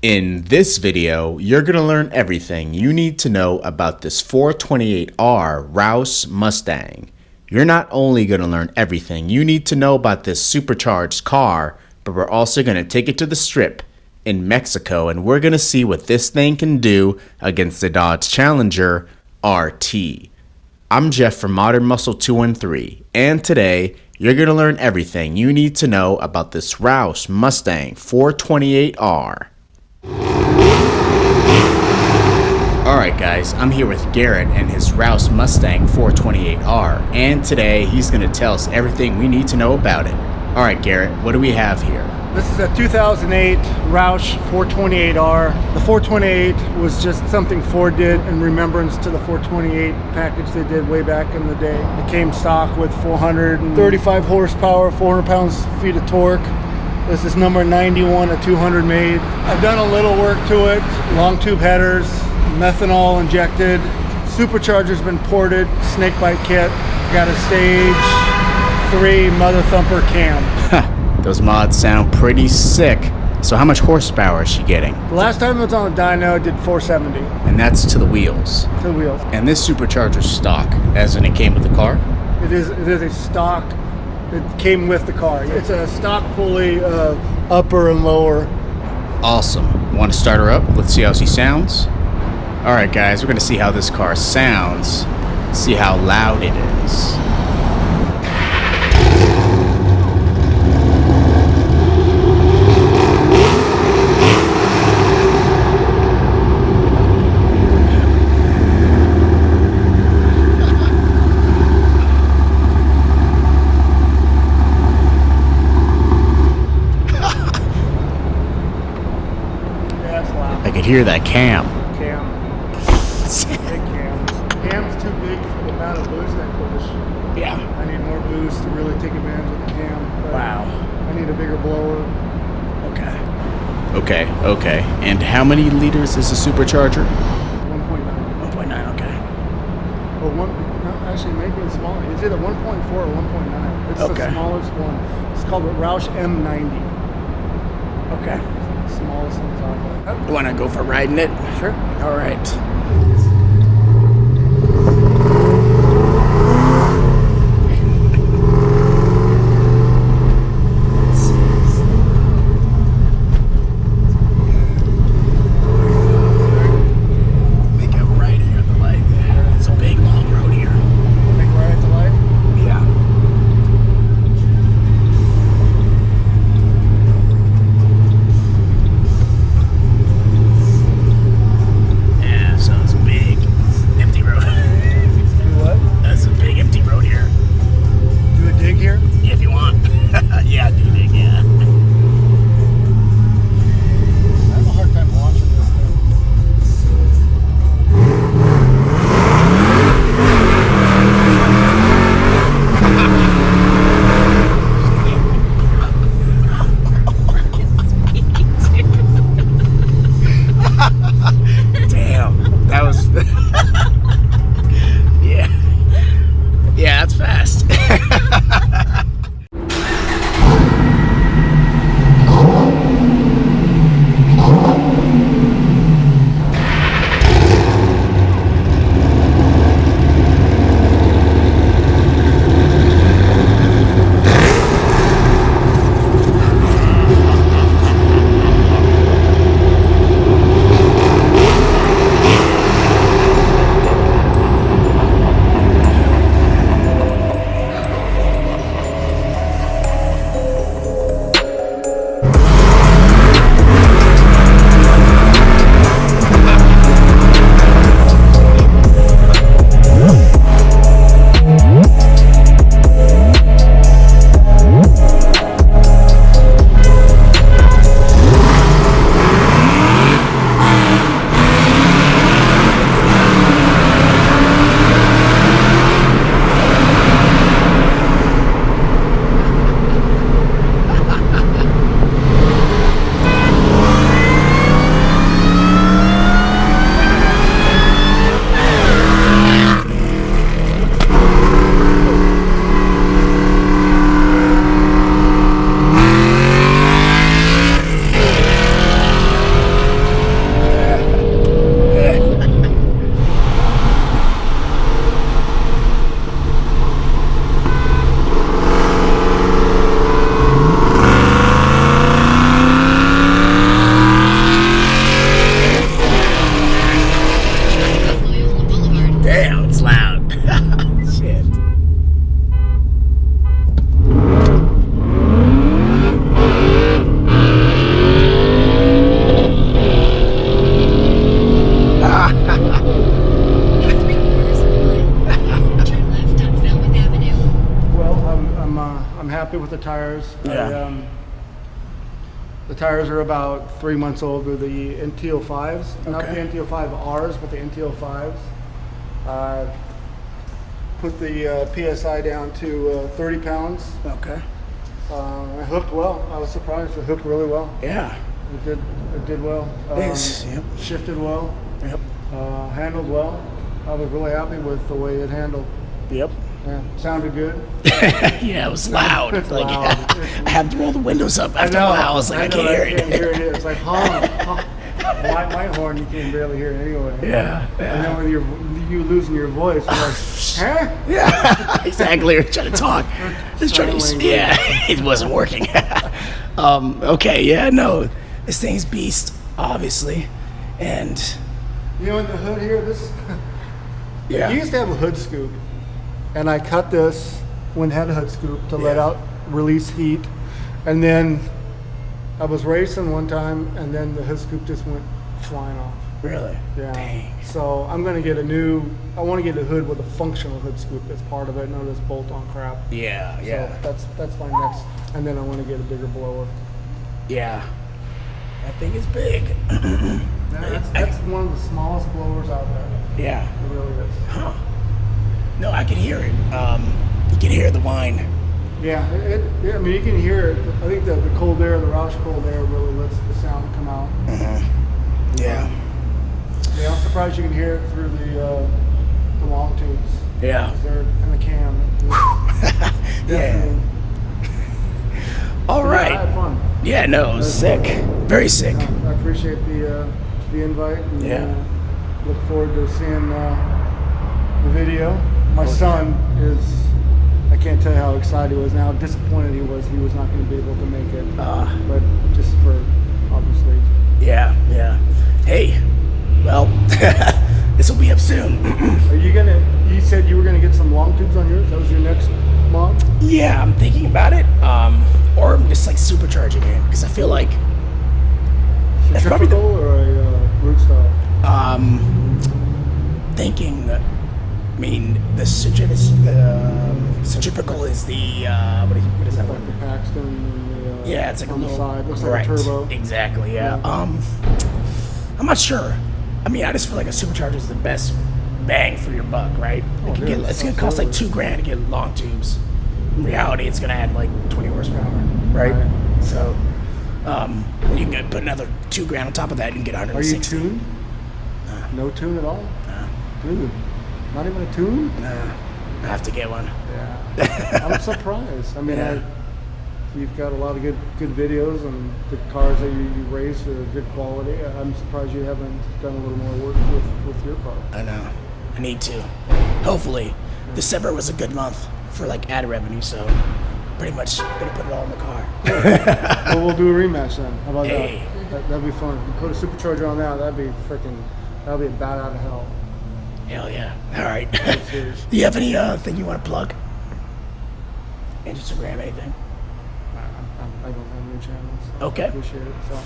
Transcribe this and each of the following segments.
In this video, you're going to learn everything you need to know about this 428R ROUSH Mustang. You're not only going to learn everything you need to know about this supercharged car, but we're also going to take it to the strip in Mexico and we're going to see what this thing can do against the Dodge Challenger RT. I'm Jeff from Modern Muscle 213, and today you're going to learn everything you need to know about this ROUSH Mustang 428R. Alright guys, I'm here with Garrett and his ROUSH Mustang 428R, and today he's going to tell us everything we need to know about it. Alright Garrett, what do we have here? This is a 2008 ROUSH 428R. The 428 was just something Ford did in remembrance to the 428 package they did way back in the day. It came stock with 435 horsepower, 400 pounds-feet of torque. This is number 91, a 200 made. I've done a little work to it. Long tube headers, methanol injected. Supercharger's been ported, snake bite kit. Got a stage 3 mother thumper cam. Those mods sound pretty sick. So how much horsepower is she getting? The last time it was on the dyno, it did 470. And that's to the wheels. To the wheels. And this supercharger's stock, as in it came with the car? It is a stock. It came with the car. It's a stock pulley, upper and lower. Awesome. Want to start her up? Let's see how she sounds. Alright guys, we're going to see how this car sounds. See how loud it is. I could hear that cam. Big cam. Cam's too big for the amount of boost I push. Yeah. I need more boost to really take advantage of the cam. Wow. I need a bigger blower. Okay. And how many liters is the supercharger? 1.9. 1.9, okay. Actually, maybe it's smaller. It's either 1.4 or 1.9. It's the smallest one. It's called the ROUSH M90. Okay. Smallest ones on there. You want to go for riding it? Sure. All right. Make it right here at the light. It's a big long road here. Make right at the light? Yeah. happy with the tires. Yeah. The tires are about 3 months old. They're the NT05s, not the NT05Rs, but the NT05s. Put the PSI down to 30 pounds. Okay. It hooked well. I was surprised. It hooked really well. Yeah. It did well. Yep. Shifted well. Yep. Handled well. I was really happy with the way it handled. Yep. Yeah, sounded good. Yeah, it was loud. It's like loud. I had to roll the windows up after a while. I was like, I can't hear it. It's like honk. My horn, you can barely hear it anyway. Yeah. And then with you losing your voice, you're like, huh? Yeah, exactly. We're trying to talk. Just trying to, yeah, it wasn't working. Okay, yeah, no, this thing's beast, obviously, and you know, in the hood here, this. yeah, You used to have a hood scoop, and I cut this when it had a hood scoop to let out release heat, and then I was racing one time, and then the hood scoop just went flying off. really, Yeah. dang, So I'm gonna get I want to get a hood with a functional hood scoop as part of it, none of this bolt-on crap. yeah, So that's my next, and then I want to get a bigger blower. yeah. That thing is big. That's one of the smallest blowers out there. Yeah. It really is. Huh. No, I can hear it. You can hear the whine. Yeah, I mean, you can hear it. I think the cold air, the ROUSH cold air, really lets the sound come out. Yeah. Yeah, I'm surprised you can hear it through the long tubes. Yeah. They're in the cam. Yeah. All right. Yeah, I had fun. Yeah, no, it was sick. Very sick. I appreciate the invite. And, Yeah. look forward to seeing the video. My son is. I can't tell you how excited he was and how disappointed he was not going to be able to make it. But just for obviously. Yeah. Hey, well, this will be up soon. Are you gonna? You said you were gonna get some long tubes on yours. That was your next mod. Yeah, I'm thinking about it. Or I'm just like supercharging it because I feel like that's probably Centrifugal or a root style? thinking that. I mean, the centrifugal is the what is that Like one? the Paxton and the Yeah, it's like on a the little side. Looks right. like a turbo. Exactly. Yeah. Yeah. I'm not sure. I mean, I just feel like a supercharger is the best bang for your buck, right? Oh, It can it get, is, it's gonna cost like absolutely. $2,000 to get long tubes. In reality, it's gonna add like 20 horsepower, right? So, you can put another $2,000 on top of that and get Are you 160. tuned? No tune at all? Dude, not even a tune? I have to get one. Yeah. I'm surprised. I mean, Yeah. you've got a lot of good videos, and the cars that you race are good quality. I'm surprised you haven't done a little more work with your car. I know. I need to. Hopefully, December was a good month for like ad revenue, so pretty much gonna put it all in the car. Well, we'll do a rematch then. How about Hey. that? That'd be fun. Put a supercharger on that. That'd be a bat out of hell. Hell yeah. All right. serious. Do you have any thing you want to plug? Instagram, anything? I don't have any channels. So Okay. I appreciate it. So.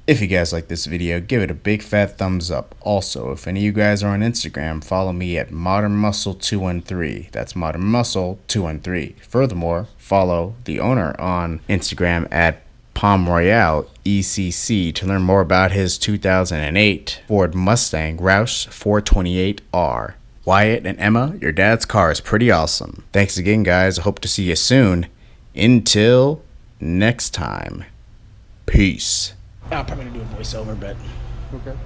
If you guys like this video, give it a big fat thumbs up. Also, if any of you guys are on Instagram, follow me at Modern Muscle 213. That's Modern Muscle 213. Furthermore, follow the owner on Instagram at Palm Royale ECC to learn more about his 2008 Ford Mustang ROUSH 428R. Wyatt and Emma, your dad's car is pretty awesome. Thanks again, guys. I hope to see you soon. Until next time, peace. I'm probably gonna do a voiceover, but Okay.